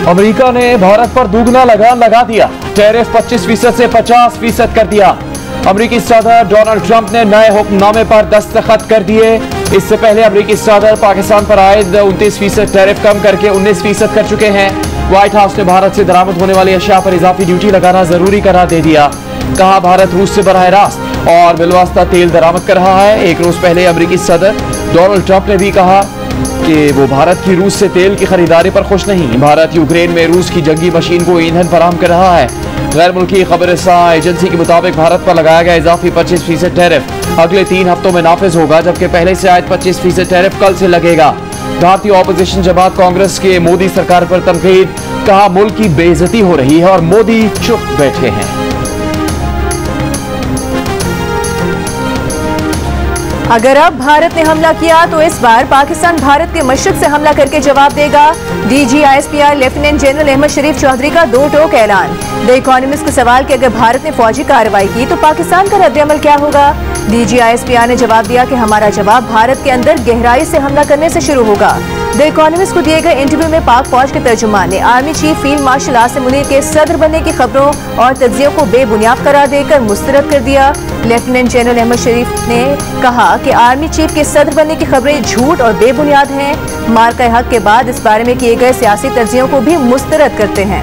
America ने भारत पर दुगना लगान लगा दिया। टैरिफ 25% से 50% कर दिया। अमेरिकी सदर डोनाल्ड ट्रंप ने नए हुक्मनामे पर दस्तखत कर दिए। इससे पहले अमेरिकी सदर पाकिस्तान पर आयद 29% टैरिफ कम करके 19% कर चुके हैं। व्हाइट हाउस ने भारत से दरामद होने वाली अशिया पर इजाफी ड्यूटी लगाना जरूरी करार दे दिया। कहा भारत रूस से बराह रास्त और बिलवास्ता तेल दरामद कर रहा है। एक रोज पहले अमेरिकी सदर डोनाल्ड ट्रंप ने भी कहा कि वो भारत की रूस से तेल की खरीदारी पर खुश नहीं। भारत यूक्रेन में रूस की जंगी मशीन को ईंधन फराहम कर रहा है। गैर मुल्की खबरसां एजेंसी के मुताबिक भारत पर लगाया गया इजाफी 25% टैरिफ अगले 3 हफ्तों में नाफिज होगा, जबकि पहले से आयद 25% टैरिफ कल से लगेगा। भारतीय ऑपोजिशन जमात कांग्रेस के मोदी सरकार पर तनकीद। कहा मुल्क की बेइज्जती हो रही है और मोदी चुप बैठे हैं। अगर अब भारत ने हमला किया तो इस बार पाकिस्तान भारत के मशरिक से हमला करके जवाब देगा। DGISPI लेफ्टिनेंट जनरल अहमद शरीफ चौधरी का दो टोक ऐलान। द इकोनॉमिस्ट का सवाल कि अगर भारत ने फौजी कार्रवाई की तो पाकिस्तान का रद्द-ए-अमल क्या होगा। DGISPI ने जवाब दिया कि हमारा जवाब भारत के अंदर गहराई से हमला करने से शुरू होगा। द इकोनॉमिस्ट को दिए गए इंटरव्यू में पाक फौज के तर्जुमान ने army chief field marshal Asim Munir के सदर बनने की खबरों और तज्जियों को बेबुनियाद करार देकर मुस्तरद कर दिया। लेफ्टिनेंट जनरल अहमद शरीफ ने कहा कि आर्मी चीफ के सदर बनने की खबरें झूठ और बेबुनियाद हैं। मार्का हक के बाद इस बारे में किए गए सियासी तज्जियों को भी मुस्तरद करते हैं।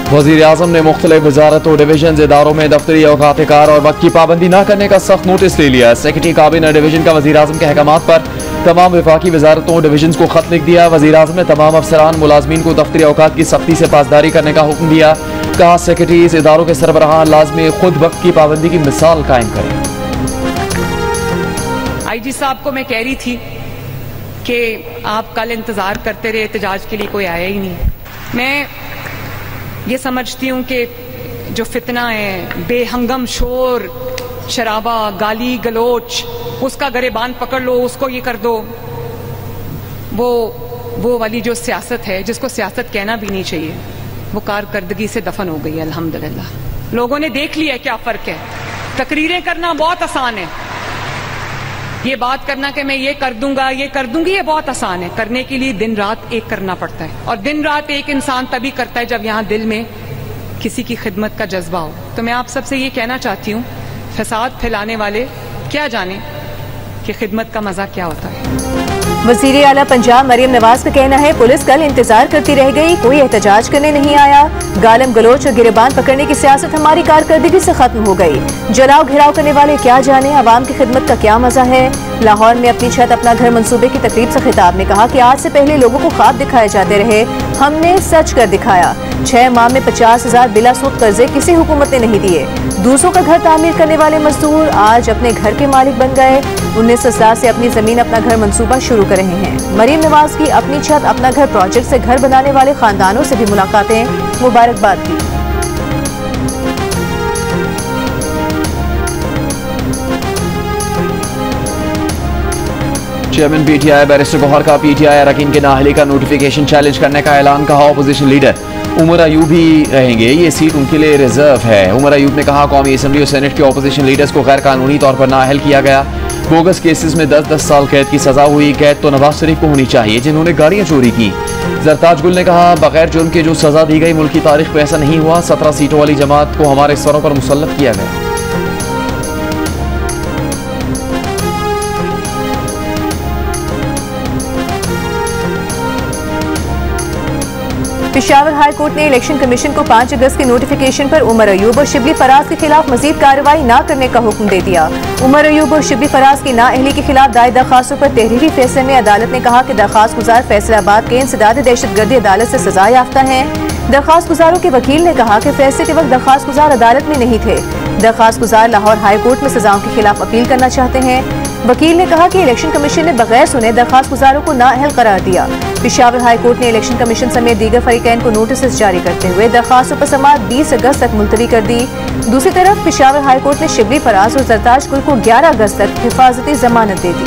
वज़ीर आज़म ने मुख्तलिफ वजारतों डिवीजन इदारों में दफ्तरी औकात कार और वक्त की पाबंदी न करने का सख्त नोटिस ले लिया। सेक्रेटरी काबीना डिवीजन का वज़ीर आज़म के अहकामात पर तमाम वफाकी वजारतों डिवीजन को खत लिख दिया। वज़ीर आज़म ने तमाम अफसरान मुलाजमीन को दफ्तरी औकात की सख्ती से पासदारी करने का हुक्म दिया। कहा सेक्रेटरीज इदारों के सरबराहान लाजमी खुद वक्त की पाबंदी की मिसाल कायम करें। IG साहब को मैं कह रही थी कि आप कल इंतजार करते रहे, एहतजाज के लिए कोई आया ही नहीं। मैं ये समझती हूँ कि जो फितना है, बेहंगम शोर शराबा, गाली गलोच, उसका गरेबान पकड़ लो, उसको ये कर दो, वो वाली जो सियासत है जिसको सियासत कहना भी नहीं चाहिए, वो कारकर्दगी से दफन हो गई है अल्हम्दुलिल्लाह। लोगों ने देख लिया क्या फर्क है। तकरीरें करना बहुत आसान है, ये बात करना कि मैं ये कर दूंगा ये कर दूंगी, ये बहुत आसान है। करने के लिए दिन रात एक करना पड़ता है, और दिन रात एक इंसान तभी करता है जब यहाँ दिल में किसी की खिदमत का जज्बा हो। तो मैं आप सबसे ये कहना चाहती हूँ, फसाद फैलाने वाले क्या जाने कि खिदमत का मजा क्या होता है। वज़ीर आला पंजाब मरियम नवाज का कहना है पुलिस कल इंतजार करती रह गई, कोई एहतजाज करने नहीं आया। गालम गलोच और गिरबान पकड़ने की सियासत हमारी कारकर्दगी से खत्म हो गई। जलाओ घिराव करने वाले क्या जाने अवाम की खिदमत का क्या मजा है। लाहौर में अपनी छत अपना घर मंसूबे की तकरीब से खिताब में कहा कि आज से पहले लोगों को ख्वाब दिखाए जाते रहे, हमने सच कर दिखाया। 6 माह में 50,000 बिला सूद कर्जे किसी हुकूमत ने नहीं दिए। दूसरों का घर तामीर करने वाले मजदूर आज अपने घर के मालिक बन गए। 1960 से अपनी जमीन अपना घर मंसूबा शुरू कर रहे हैं। मरीम नवाज की अपनी छत अपना घर प्रोजेक्ट से घर बनाने वाले खानदानों से भी मुलाकातें, मुबारकबाद दी। चेयरमैन PTI बैरिस्टर गौहर का PTI अरकान के नाअहली का नोटिफिकेशन चैलेंज करने का ऐलान। कहा ऑपोजिशन लीडर उमर अयूब भी रहेंगे, ये सीट उनके लिए रिजर्व है। उमर अयूब ने कहा कौमी असम्बली और सेनेट के ऑपोजिशन लीडर्स को गैर कानूनी तौर पर नाअहल किया गया। बोगस केसेस में 10-10 साल कैद की सजा हुई। कैद तो नवाज शरीफ को होनी चाहिए जिन्होंने गाड़ियां चोरी की। जरताज गुल ने कहा बगैर जुर्म के जो सजा दी गई मुल्क की तारीख में ऐसा नहीं हुआ। 17 सीटों वाली जमात को हमारे सरों पर मुसल्लत किया गया। पेशावर हाई कोर्ट ने इलेक्शन कमीशन को 5 अगस्त के नोटिफिकेशन पर उमर अयूब और शिबली फराज के खिलाफ मजीद कार्रवाई न करने का हुक्म दे दिया। उमर अयूब और शिबली फराज की नाअहली के खिलाफ दायर दरखास्तों पर तहरीरी फैसले में अदालत ने कहा कि दरखास्त गुजार फैसलाबाद के इंसदाद दहशतगर्दी अदालत से सजा याफ्ता है। दरखास्त गुजारों के वकील ने कहा कि फैसले के वक्त दरखास्त गुजार अदालत में नहीं थे। दरखास्त गुजार लाहौर हाई कोर्ट में सजाओं के खिलाफ अपील करना चाहते हैं। वकील ने कहा कि इलेक्शन कमीशन ने बगैर सुने दरखास्त गुजारों को नाअहल करार दिया। पेशावर हाई कोर्ट ने इलेक्शन कमीशन समेत दीगर फरीकैन को नोटिस जारी करते हुए दरखास्तों पर समाअत 20 अगस्त तक मुलतवी कर दी। दूसरी तरफ पेशावर हाई कोर्ट ने शिबली फराज और जरताज गुल को 11 अगस्त तक हिफाजती जमानत दे दी।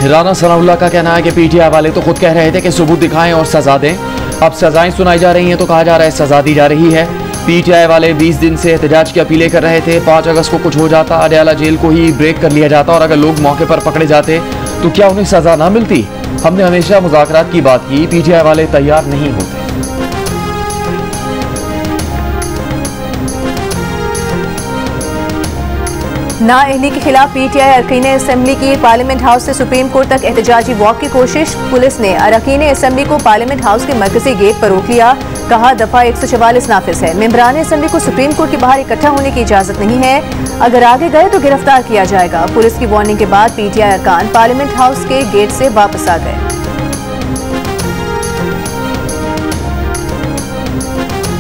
राना सनाउल्लाह का कहना है कि PTI वाले तो खुद कह रहे थे कि सबूत दिखाएं और सजा दें। अब सजाएं सुनाई जा रही हैं तो कहा जा रहा है सजा दी जा रही है। पीटीआई वाले 20 दिन से एहतजाज की अपीलें कर रहे थे। 5 अगस्त को कुछ हो जाता, अडयाला जेल को ही ब्रेक कर लिया जाता और अगर लोग मौके पर पकड़े जाते तो क्या उन्हें सजा ना मिलती? हमने हमेशा मुज़ाकरात की बात की, पीटीआई वाले तैयार नहीं होते। नाअहली के खिलाफ पीटीआई अरकान असेंबली की पार्लियामेंट हाउस से सुप्रीम कोर्ट तक एहतजाजी वॉक की कोशिश। पुलिस ने अरकान असेंबली को पार्लियामेंट हाउस के मरकजी गेट पर रोक लिया। कहा दफा 144 नाफिज है। मेंबरान असेंबली को सुप्रीम कोर्ट के बाहर इकट्ठा होने की इजाजत नहीं है। अगर आगे गए तो गिरफ्तार किया जाएगा। पुलिस की वार्निंग के बाद पीटीआई अरकान पार्लियामेंट हाउस के गेट से वापस आ गए।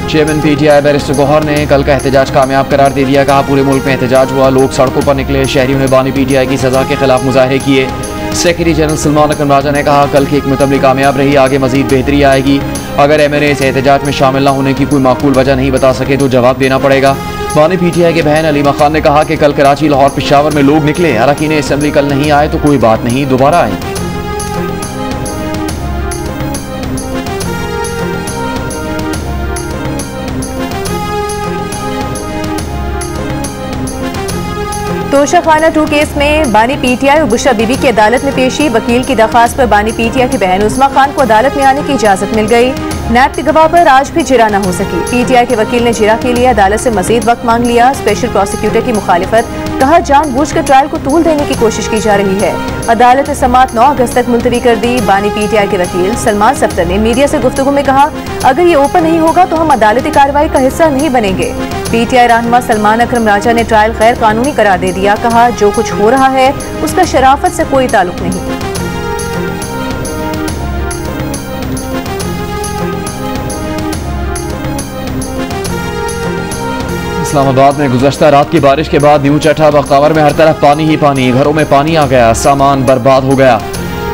चेयरमैन पीटीआई बैरिस्टर गौहर ने कल का एहतजाज कामयाब करार दे दिया। कहा पूरे मुल्क में एहतजाज हुआ, लोग सड़कों पर निकले, शहरियों ने बानी पीटीआई की सजा के खिलाफ मुजाहरे किए। सेक्रेटरी जनरल सलमान अकरम राजा ने कहा कल की हिकमत अमली कामयाब रही, आगे मजीद बेहतरी आएगी। अगर एमएनए इस एहतजाज में शामिल न होने की कोई माकूल वजह नहीं बता सके तो जवाब देना पड़ेगा। बानी पीटीआई के बहन अलीमा खान ने कहा कि कल कराची, लाहौर, पेशावर में लोग निकले, अरकान असेंबली कल नहीं आए तो कोई बात नहीं, दोबारा आएंगे। तोशाखाना 2 केस में बानी पीटीआई और बुशरा बीबी की अदालत में पेशी। वकील की दरखास्त पर बानी पीटीआई की बहन उस्मा खान को अदालत में आने की इजाजत मिल गई। नैब के गवाह पर आज भी जिरा न हो सकी। पीटीआई के वकील ने जिरा के लिए अदालत से मजीद वक्त मांग लिया। स्पेशल प्रोसिक्यूटर की मुखालिफत, कहा जानबूझकर ट्रायल को तूल देने की कोशिश की जा रही है। अदालत ने समाअत 9 अगस्त तक मुलतवी कर दी। बानी पीटीआई के वकील सलमान सफ्तर ने मीडिया से गुफ्तगू में कहा अगर ये ओपन नहीं होगा तो हम अदालती कार्रवाई का हिस्सा नहीं बनेंगे। पीटीआई रहनुमा सलमान अकरम राजा ने ट्रायल गैर कानूनी करार दे दिया। कहा जो कुछ हो रहा है उसका शराफत से कोई ताल्लुक नहीं। इस्लामाबाद में गुज़श्ता रात की बारिश के बाद न्यू चट्टा बख्तावर में हर तरफ पानी ही पानी, घरों में पानी आ गया, सामान बर्बाद हो गया,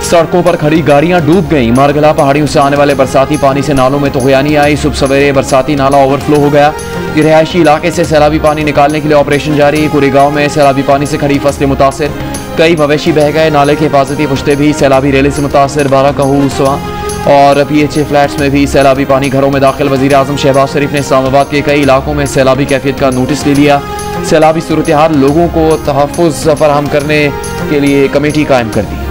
सड़कों पर खड़ी गाड़ियां डूब गईं। मारगला पहाड़ियों से आने वाले बरसाती पानी से नालों में तगयानी आई। सुबह सवेरे बरसाती नाला ओवरफ्लो हो गया। रिहायशी इलाके से सैलाबी पानी निकालने के लिए ऑपरेशन जारी। कुरेगांव में सैलाबी पानी से खड़ी फसलें मुतासिर, कई मवेशी बह गए। नाले की हिफाजती पुश्ते भी सैलाबी रेले से मुतासिर। 12 कहू और PHA फ्लैट्स में भी सैलाबी पानी घरों में दाखिल। वज़ीर आज़म शहबाज शरीफ ने इस्लामाबाद के कई इलाकों में सैलाबी कैफियत का नोटिस ले लिया। सैलाबी सूरत हाल लोगों को तहफ़्फ़ुज़ फराहम करने के लिए कमेटी कायम कर दी।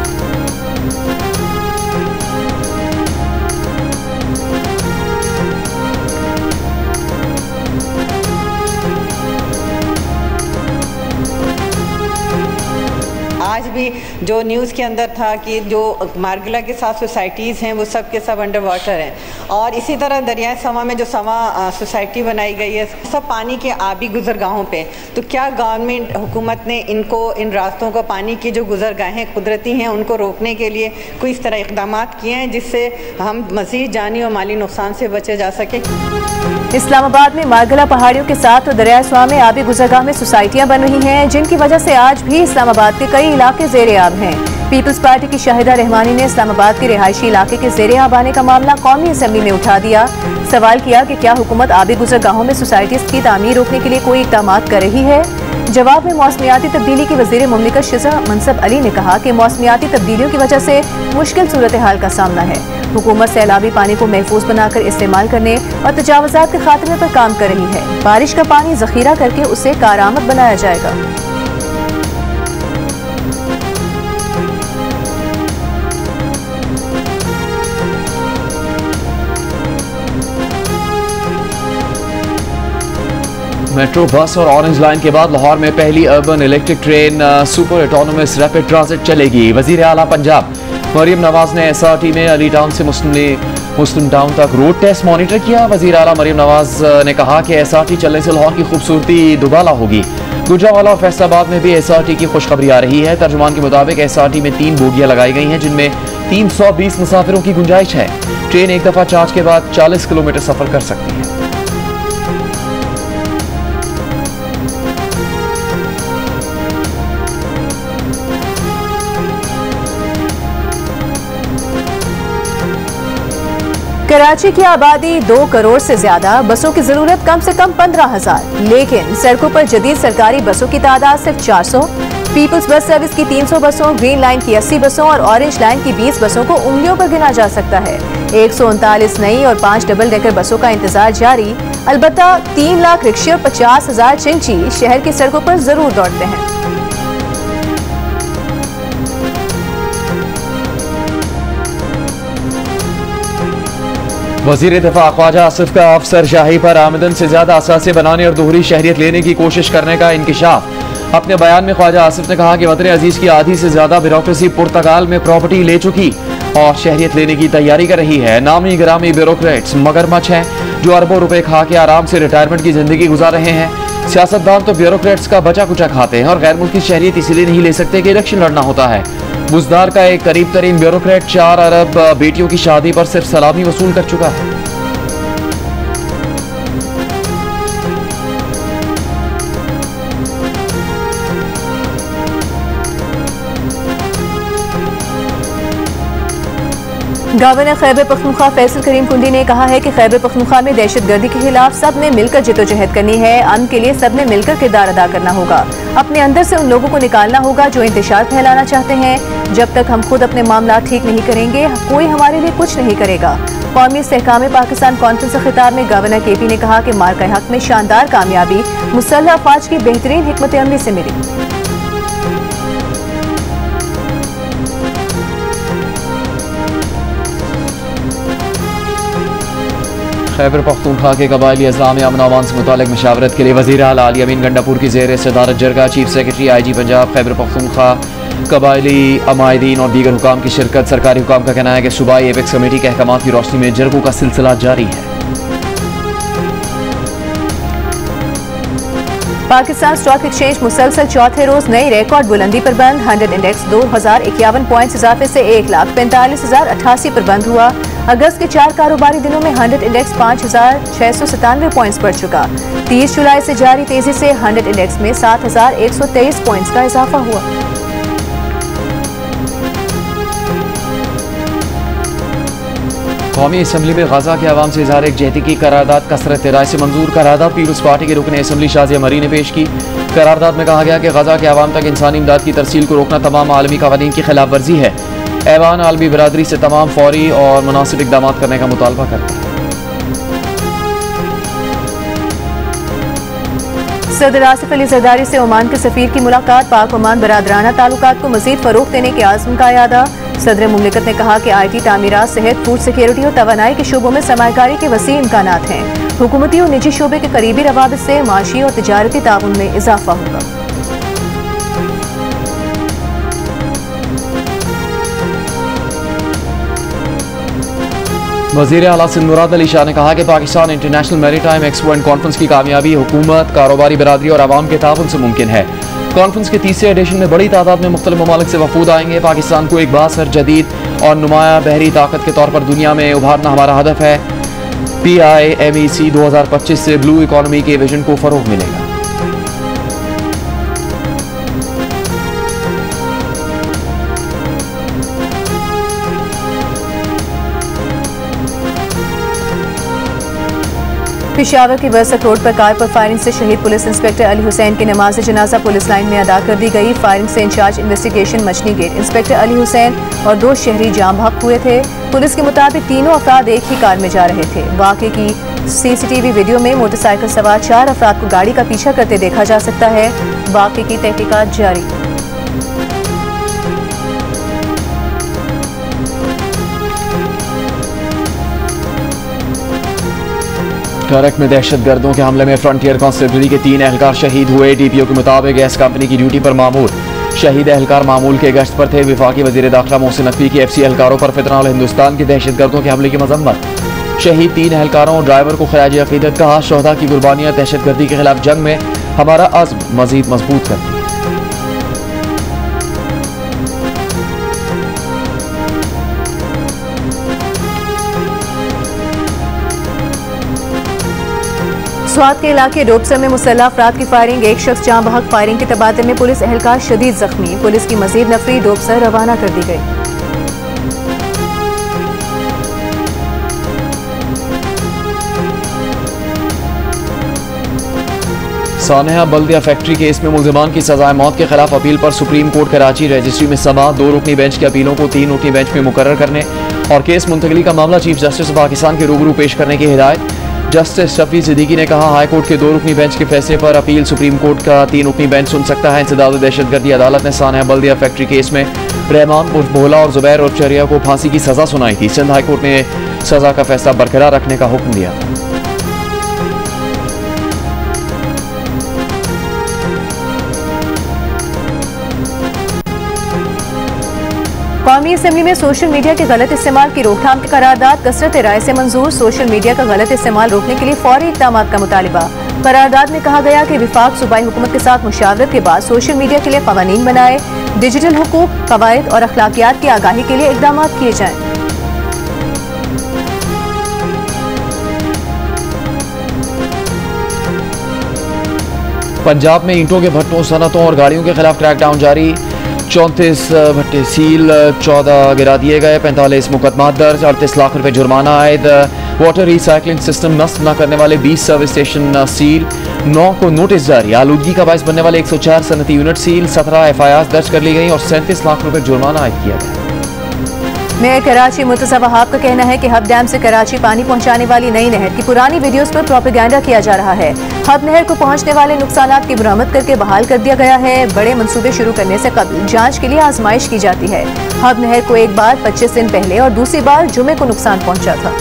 आज भी जो न्यूज़ के अंदर था कि जो मारगला के साथ सोसाइटीज़ हैं वो सब के सब अंडर वाटर हैं, और इसी तरह दरियाए सवा में जो सवा सोसाइटी बनाई गई है सब पानी के आबी गुजरगाहों पे। तो क्या गवर्नमेंट हुकूमत ने इनको, इन रास्तों को, पानी की जो गुजरगाहें कुदरती हैं उनको रोकने के लिए कोई इस तरह इक़दाम किए हैं जिससे हम मज़ीद जानी और माली नुकसान से बचे जा सके? इस्लामाबाद में मारगला पहाड़ियों के साथ और दरिया सवा में आबी गुजरगाह में सोसाइटियां बन रही हैं, जिनकी वजह से आज भी इस्लामाबाद के कई इलाके ज़ेरे आब हैं। पीपल्स पार्टी की शाहिदा रहमानी ने इस्लामाबाद के रिहायशी इलाके के ज़ेरे आब आने का मामला कौमी असेंबली में उठा दिया। सवाल किया कि क्या हुकूमत आबी गुजरगाहों में सोसाइटीज़ की तामीर रोकने के लिए कोई इक़दाम कर रही है। जवाब में मौसमियाती तब्दीली की वज़ीर मुमलिकत शिज़ा मनसब अली ने कहा कि मौसमियाती तब्दीलियों की वजह से मुश्किल सूरत हाल का सामना है। हुकूमत सैलाबी पानी को महफूज बनाकर इस्तेमाल करने और तजावुज़ात के खात्मे पर काम कर रही है। बारिश का पानी ज़ख़ीरा करके उसे कारआमद बनाया जाएगा। मेट्रो बस और ऑरेंज लाइन के बाद लाहौर में पहली urban electric train super autonomous rapid transit चलेगी। वज़ीर आला पंजाब मरियम नवाज ने SRT में अली टाउन से मुस्लिम टाउन तक रोड टेस्ट मॉनिटर किया। वज़ीर आला मरियम नवाज ने कहा कि SRT चलने से लाहौर की खूबसूरती दुबाला होगी। गुजरावाला और फैसलाबाद में भी SRT की खुशखबरी आ रही है। तर्जुमान के मुताबिक SRT में 3 बोगियां लगाई गई हैं, जिनमें 320 मुसाफिरों की गुंजाइश है। ट्रेन एक दफ़ा चार्ज के बाद 40 किलोमीटर सफ़र कर सकती है। कराची की आबादी 2 करोड़ से ज्यादा, बसों की जरूरत कम से कम 15,000, लेकिन सड़कों पर जदीद सरकारी बसों की तादाद सिर्फ 400। पीपल्स बस सर्विस की 300 बसों, ग्रीन लाइन की 80 बसों और ऑरेंज लाइन की 20 बसों को उंगलियों पर गिना जा सकता है। 139 नई और 5 डबल डेकर बसों का इंतजार जारी। अलबत्ता 3 लाख रिक्शे और 50,000 चिंची शहर की सड़कों पर जरूर दौड़ते हैं। वजीर दिफा ख्वाजा आसिफ का अफसर शाही पर आमदन से ज्यादा असासे बनाने और दोहरी शहरियत लेने की कोशिश करने का इंकिशाफ। अपने बयान में ख्वाजा आसिफ ने कहा कि वतन अजीज की आधी से ज्यादा ब्यूरोक्रेसी पुर्तगाल में प्रॉपर्टी ले चुकी और शहरियत लेने की तैयारी कर रही है। नामी गिरामी ब्यूरोक्रेट्स मगरमच्छ हैं जो अरबों रुपए खा के आराम से रिटायरमेंट की जिंदगी गुजार रहे हैं। सियासतदान तो ब्यूरोक्रेट्स का बचा कुचा खाते हैं और गैर मुल्की शहरियत इसलिए नहीं ले सकते कि इलेक्शन लड़ना होता है। बुजदार का एक करीब तरीन ब्यूरोक्रेट 4 अरब बेटियों की शादी पर सिर्फ सलामी वसूल कर चुका है। गवर्नर खैबर पख्तूनख्वा फैसल करीम कुंडी ने कहा है कि खैबर पख्तूनख्वा में दहशतगर्दी के खिलाफ सब ने मिलकर जिद्दोजहद करनी है। अमन के लिए सब ने मिलकर किरदार अदा करना होगा। अपने अंदर से उन लोगों को निकालना होगा जो इंतशार फैलाना चाहते हैं। जब तक हम खुद अपने मामला ठीक नहीं करेंगे कोई हमारे लिए कुछ नहीं करेगा। कौमी इस्तेहकाम पाकिस्तान कॉन्फ्रेंस से खिताब में गवर्नर केपी ने कहा कि मार्का हक में शानदार कामयाबी मुसल्लह अफवाज की बेहतरीन हिकमत अमली से मिली। खैबर पख्तूनख्वा के कबायली अज़ला में अमन अमान से मुतालिक मशावरत के लिए वज़ीर आला अली अमीन गंडापुर की ज़ेर सदारत जरगा chief secretary IG Punjab Khyber Pakhtunkhwa कबायली अमायदीन और दीगर हुकाम की शिरकत। सरकारी हुकाम का कहना है कि सूबाई एपेक्स कमेटी के अहकाम की रोशनी में जरगों का सिलसिला जारी है। पाकिस्तान स्टॉक एक्सचेंज मुसलसल चौथे रोज नई रिकॉर्ड बुलंदी पर बंद। 100 इंडेक्स 2051 पॉइंट्स इजाफे से 1,45,088 पर बंद हुआ। अगस्त के 4 कारोबारी दिनों में 100 इंडेक्स 5,697 पॉइंट्स बढ़ चुका। 30 जुलाई से जारी तेजी से 100 इंडेक्स में 7,123 पॉइंट्स का इजाफा हुआ। कौमी असम्बली में गजा के अवाम से इजहार एकजहती की करारदाद कसरत राय से मंजूर। करारदाद पीपल्स पार्टी के रुकन असम्बली शाजिया मरी ने पेश की। करारदाद में कहा गया कि गजा के अवाम तक इंसानी इमदाद की तरसील को रोकना तमाम आलमी कवानीन की खिलाफ वर्जी है। ऐवान आलमी बरादरी से तमाम फौरी और मुनासिब इकदाम करने का मुतालबा करता है। सदर आसिफ अली जरदारी से ओमान के सफीर की मुलाकात। पाक ओमान बरादराना ताल्लुकात को मजीद फरोग देने के आज़म का यादा। सदर मुमलिकत ने कहा कि IT, तामीरात, सेहत, फूड सिक्योरिटी और तवानाई के शोबों में सरमायाकारी के वसी इम्कानात हैं। हुकूमती और निजी शोबे के करीबी रवाबित से माशी और तिजारती ताउन में इजाफा होगा। वज़ीर आला सिंध मुराद अली शाह ने कहा कि Pakistan international maritime expo and conference की कामयाबी हुकूमत, कारोबारी बरादरी और आवाम के ताउन से मुमकिन है। कॉन्फ्रेंस के 30वें एडिशन में बड़ी तादाद में मुख्तलिफ ममालिक से वफूद आएंगे। पाकिस्तान को एक बासर, जदीद और नुमाया बहरी ताकत के तौर पर दुनिया में उभारना हमारा हदफ है। PIMEC 2025 से ब्लू इकॉनमी के विजन को फरोग मिलेगा। पेशावर के वर्सक रोड पर कार पर फायरिंग से शहीद पुलिस इंस्पेक्टर अली हुसैन की नमाज जनाजा पुलिस लाइन में अदा कर दी गई। फायरिंग से इंचार्ज इन्वेस्टिगेशन मछली गेट इंस्पेक्टर अली हुसैन और 2 शहरी जाम बहक हुए थे। पुलिस के मुताबिक तीनों अफराद एक ही कार में जा रहे थे। वाक़े की CCTV वीडियो में मोटरसाइकिल सवार 4 अफराद को गाड़ी का पीछा करते देखा जा सकता है। वाक़े की तहकीकात जारी। करक में दहशतगर्दों के हमले में फ्रंटियर कांस्टेबलरी के 3 एहलकार शहीद हुए। DPO के मुताबिक गैस कंपनी की ड्यूटी पर मामूर शहीद एहलकार मामूल के गश्त पर थे। विफाकी वजीर दाखिला मोहसिन नकवी की FC एहलकारों पर फितना और हिंदुस्तान के दहशतगर्दों के हमले की मजम्मत। शहीद 3 एहलकारों और ड्राइवर को खराज अकीदत कहा। शोहदा की कुर्बानियां दहशतगर्दी के खिलाफ जंग में हमारा अज़्म मजीद मजबूत करती है। स्वात के इलाके डोबसर में मुसल्लह अफराद की फायरिंग। एक शख्स जाँ बहक। फायरिंग के तबादले में पुलिस एहलकार शदीद जख्मी। पुलिस की मजीद नफरी डोबसर रवाना कर दी गई। सानेहा बल्दिया फैक्ट्री केस में मुल्जिमान की सजाए मौत के खिलाफ अपील पर सुप्रीम कोर्ट कराची रजिस्ट्री में समाअत। 2 रुकनी बेंच की अपीलों को 3 रुकनी बेंच में मुकर्रर करने और केस मुंतकली का मामला चीफ जस्टिस पाकिस्तान के रूबरू पेश करने की हिदायत। जस्टिस शफी सिद्दीकी ने कहा, हाई कोर्ट के 2 रुकनी बेंच के फैसले पर अपील सुप्रीम कोर्ट का 3 रुकनी बेंच सुन सकता है। इंसदाद दहशतगर्दी अदालत ने सानिया बल्दिया फैक्ट्री केस में रहमान उर्फ भोला और जुबैर और चरिया को फांसी की सजा सुनाई थी। सिंध हाई कोर्ट ने सजा का फैसला बरकरार रखने का हुक्म दिया। कौमी असेंबली में सोशल मीडिया के गलत इस्तेमाल की रोकथाम की करारदाद कसरत राय से मंजूर। सोशल मीडिया का गलत इस्तेमाल रोकने के लिए फौरी इक़दाम का मुतालिबा। करारदाद में कहा गया कि विफाक सूबाई हुकूमत के साथ मुशावरत के बाद सोशल मीडिया के लिए कवानीन बनाए, डिजिटल हुकूक, कवायद और अखलाकियात की आगाही के लिए इक़दाम किए जाएं। पंजाब में ईंटों के भट्टों, सनतों और गाड़ियों के खिलाफ क्रैकडाउन जारी। 34 भट्टे सील, 14 गिरा दिए गए, 45 मुकदमा दर्ज, 38 लाख रुपए जुर्माना आयद। वाटर रिसाइकलिंग सिस्टम नस्ब न करने वाले 20 सर्विस स्टेशन सील, 9 को नोटिस जारी। आलूदगी का बायस बनने वाले 104 सनती यूनिट सील, 17 FIR दर्ज कर ली गई और 37 लाख रुपए जुर्माना आयद किया गया। मेयर कराची मुर्तज़ा वहाब का कहना है कि हब डैम से कराची पानी पहुंचाने वाली नई नहर की पुरानी वीडियोस पर प्रोपेगेंडा किया जा रहा है। हब नहर को पहुंचने वाले नुकसानात की बरामद करके बहाल कर दिया गया है। बड़े मंसूबे शुरू करने से कबल जांच के लिए आजमाइश की जाती है। हब नहर को एक बार 25 दिन पहले और दूसरी बार जुमे को नुकसान पहुंचा था।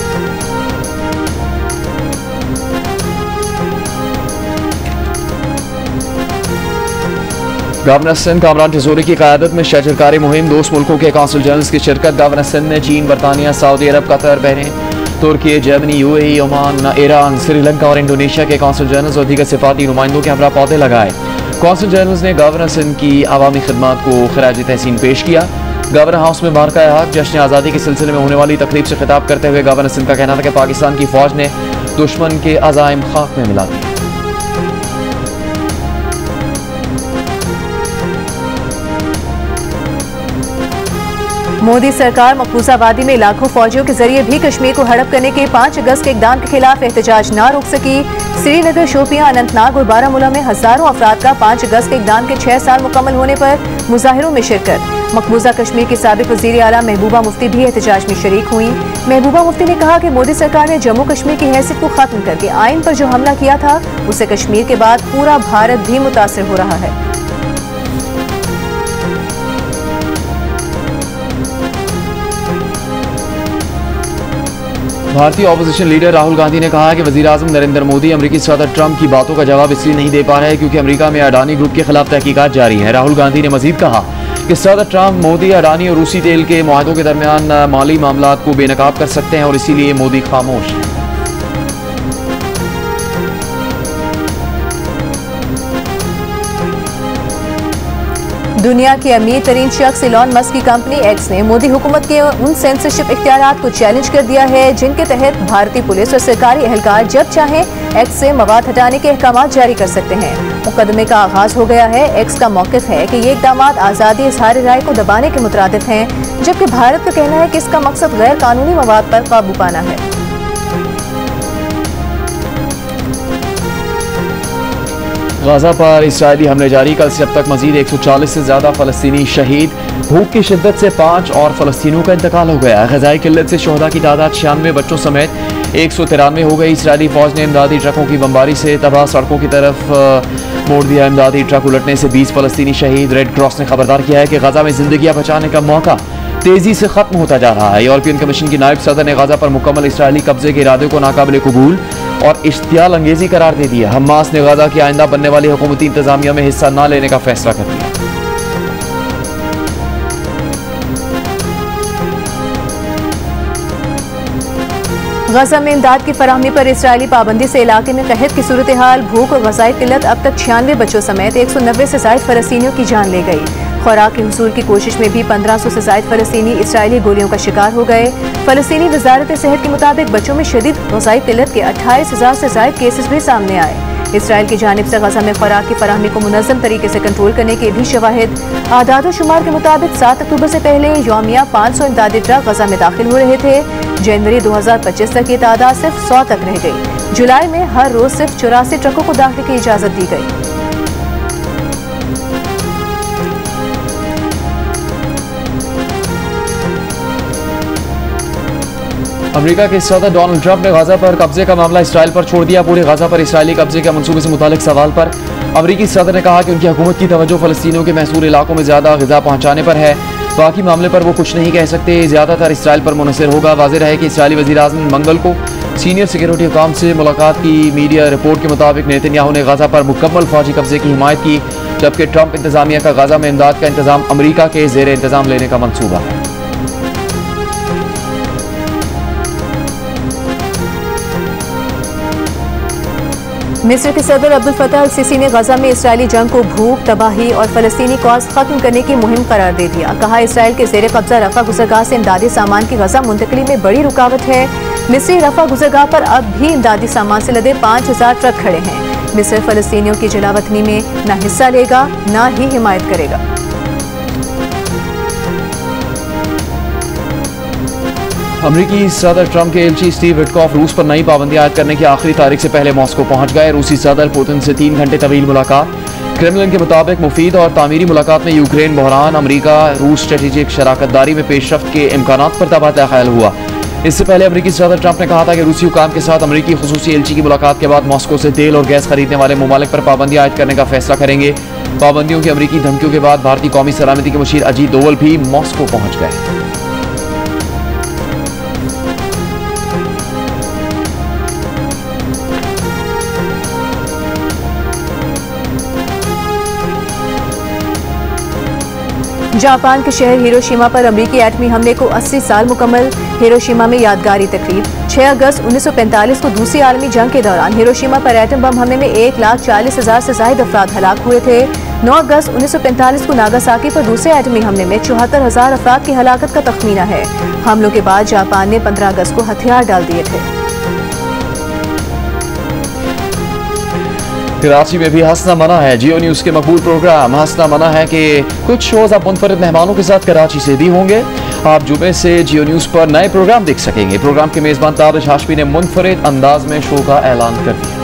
गवर्नर सिंध कामरान तिजोरी की क़यादत में शजरकारी मुहिम, 2 मुल्कों के कौंसल जनरल्स की शिरकत। गवर्नर सिंध ने चीन, बरतानिया, सऊदी अरब, कतर, बहरीन, तुर्की, Germany, UAE, Oman, Iran, Sri और इंडोनेशिया के कौंसल जनरल्स और दीगर सिफाती नुमाइंदों के हमरा पौधे लगाए। कौंसल जनरल्स ने गवर्नर सिंध की अवामी खिदमात को खराज तहसीन पेश किया। गवर्नर हाउस में बारकाए हक जश्न आज़ादी के सिलसिले में होने वाली तकरीब से खिताब करते हुए गवर्नर सिंध का कहना था कि पाकिस्तान की फौज ने दुश्मन के अज़ाइम खाक में मिला दिए। मोदी सरकार मकबूजा वादी में लाखों फौजियों के जरिए भी कश्मीर को हड़प करने के 5 अगस्त के इक़दाम के खिलाफ एहतजाज न रोक सकी। श्रीनगर, शोपियां, अनंतनाग और बारामूला में हजारों अफराद का 5 अगस्त के इक़दाम के 6 साल मुकम्मल होने पर मुजाहिरों में शिरकत। मकबूजा कश्मीर की साबिक वज़ीर आला महबूबा मुफ्ती भी एहतजाज में शरीक हुई। महबूबा मुफ्ती ने कहा कि मोदी सरकार ने जम्मू कश्मीर की हैसियत को खत्म करके आइन पर जो हमला किया था उससे कश्मीर के बाद पूरा भारत भी मुतासिर हो रहा है। भारतीय ऑपोजिशन लीडर राहुल गांधी ने कहा कि वज़ीर आज़म नरेंद्र मोदी अमेरिकी सदर ट्रंप की बातों का जवाब इसलिए नहीं दे पा रहे क्योंकि अमेरिका में अडानी ग्रुप के खिलाफ तहकीकात जारी है। राहुल गांधी ने मजीद कहा कि सदर ट्रंप मोदी, अडानी और रूसी तेल के मुआहदों के दरमियान माली मामलात को बेनकाब कर सकते हैं और इसीलिए मोदी खामोश है। दुनिया के अमीर तरीन शख्स इलॉन मस्क की कंपनी एक्स ने मोदी हुकूमत के उन सेंसरशिप इख्तियारात को चैलेंज कर दिया है जिनके तहत भारतीय पुलिस और सरकारी एहलकार जब चाहें एक्स से मवाद हटाने के अहकाम जारी कर सकते हैं। मुकदमे का आगाज हो गया है। एक्स का मौक़िफ़ है कि ये इक़दाम आज़ादी इज़हार राय को दबाने के मुतरादिफ हैं, जबकि भारत का कहना है कि इसका मकसद गैर कानूनी मवाद पर काबू पाना है। गाजा पर इसराइली हमले जारी। कल से अब तक मजीद 140 से ज़्यादा फ़लस्तीनी शहीद। भूख की शिद्दत से 5 और फ़लस्तीनियों का इंतकाल हो गया। ग़ज़ाई किल्लत से शोहदा की तादाद 96 बच्चों समेत 193 हो गई। इसराइली फ़ौज ने इमदादी ट्रकों की बमबारी से तबाह सड़कों की तरफ मोड़ दिया। इमदादी ट्रक उलटने से 20 फ़लस्तीनी शहीद। रेड क्रॉस ने खबरदार किया है कि गाजा में ज़िंदगियाँ बचाने का मौका तेजी से खत्म होता जा रहा है। यूरोपियन कमीशन की नायब सदर ने गाजा पर मुकम्मल इसराइली कब्जे के इरादे को नाकाबिल कबूल और इश्तियाल अंगेजी करार दे दिया। हमास ने गाजा की आइंदा बनने वाली हुकूमती इंतजामिया में हिस्सा न लेने का फैसला कर लिया। गजा में इमदाद की फराहमी पर इसराइली पाबंदी से इलाके में कहत की सूरत हाल। भूख और गजाई किल्लत अब तक 96 बच्चों समेत 190 से ज़ायद फ़लस्तीनियों की जान ले गई। खुराक के हुसूल की कोशिश में भी 1500 से ज़ायद फ़लस्तीनी इसराइली गोलियों का शिकार हो गए। फ़लस्तीनी वज़ारत सेहत के मुताबिक बच्चों में शदीद गजाई किल्लत के 28,000 से ज़ायद केसेस भी सामने आए। इसराइल की जानिब से गजा में खुराक की फराहमी को मुनज़्ज़म तरीके से कंट्रोल करने के भी शवाहिद। आदाद व शुमार के मुताबिक 7 अक्टूबर से पहले यौमिया 500 इमदादी ट्रक गजा में दाखिल हो रहे थे। जनवरी 2025 तक ये तादाद सिर्फ 100 तक रह गई। जुलाई में हर रोज सिर्फ 84 ट्रकों को दाखिले की इजाज़त दी गई। अमेरिका के सदर डोनाल्ड ट्रंप ने गाजा पर कब्जे का मामला इसराइल पर छोड़ दिया। पूरे गाजा पर इसराइली कब्जे के मंसूबे से मुतालिक सवाल पर अमेरिकी सदर ने कहा कि उनकी हुकूमत की तवज्जो फ़लस्तीनियों के महसूर इलाकों में ज़्यादा ग़िज़ा पहुँचाने पर है, बाकी मामले पर वो कुछ नहीं कह सकते, ज़्यादातर इसराइल पर मुनहसर होगा। वाज़ेह रहे कि इसराइली वज़ीर-ए-आज़म ने मंगल को सीनियर सिक्योरिटी हुकाम से मुलाकात की। मीडिया रिपोर्ट के मुताबिक नेतन्याहू ने गाजा पर मुकम्मल फौजी कब्जे की हिमायत की, जबकि ट्रंप इंतजामिया का गाजा में इमदाद का इंतजाम अमेरिका के ज़ेर इंतजाम लेने का मंसूबा है। मिस्र के सदर अब्दुल फताह अल सीसी ने गजा में इसराइली जंग को भूख, तबाही और फलस्तीनी कॉज खत्म करने की मुहिम करार दे दिया। कहा, इसराइल के जेर कब्जा रफा गुजरगाह से इमदादी सामान की गजा मुंतकली में बड़ी रुकावट है। मिस्री रफा गुजरगाह पर अब भी इमदादी सामान से लदे 5000 ट्रक खड़े हैं। मिस्र फलस्तीनियों की जलावतनी में न हिस्सा लेगा न ही हिमायत करेगा। अमरीकी सदर ट्रंप के एलची स्टीव विटकॉफ रूस पर नई पाबंदी आयद करने की आखिरी तारीख से पहले मॉस्को पहुंच गए। रूसी सदर पुतिन से 3 घंटे तवील मुलाकात। क्रेमलिन के मुताबिक मुफीद और तामीरी मुलाकात में यूक्रेन बहरान, अमरीका रूस स्ट्रेटेजिक शराकतदारी में पेशरफ्त के इम्कानात पर तबादला ख्याल हुआ। इससे पहले अमरीकी सदर ट्रंप ने कहा था कि रूसी हुकाम के साथ अमरीकी खुसूसी एलची की मुलाकात के बाद मॉस्को से तेल और गैस खरीदने वाले ममालिक पर पाबंदी आयद करने का फैसला करेंगे। पाबंदियों की अमरीकी धमकियों के बाद भारतीय कौमी सलामती के मुशीर अजीत डोवल भी मॉस्को पहुंच गए। जापान के शहर हिरोशिमा पर अमेरिकी एटमी हमले को 80 साल मुकम्मल। हिरोशिमा में यादगारी तकरीब। 6 अगस्त 1945 को दूसरी आलमी जंग के दौरान हिरोशिमा पर एटम बम हमले में 1,40,000 से ज्यादा अफराद हलाक हुए थे। 9 अगस्त 1945 को नागासाकी पर दूसरे एटमी हमले में 74,000 अफराद की हलाकत का तखमीना है। हमलों के बाद जापान ने 15 अगस्त को हथियार डाल दिए थे। कराची में भी हंसना मना है। जियो न्यूज़ के मकबूल प्रोग्राम हंसना मना है कि कुछ शोज अब मुनफरिद मेहमानों के साथ कराची से भी होंगे। आप जुमे से जियो न्यूज़ पर नए प्रोग्राम देख सकेंगे। प्रोग्राम के मेज़बान ताबिश हाशमी ने मुनफरिद अंदाज में शो का ऐलान कर दिया।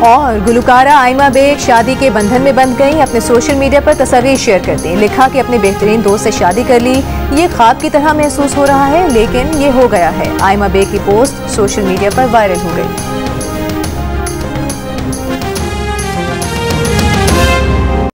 और गुलकारा आयमा बेग शादी के बंधन में बंध गई। अपने सोशल मीडिया पर तस्वीर शेयर करती हैं। लिखा कि अपने बेहतरीन दोस्त से शादी कर ली, ये ख्वाब की तरह महसूस हो रहा है, लेकिन ये हो गया है। आयमा बेग की पोस्ट सोशल मीडिया पर वायरल हो गई।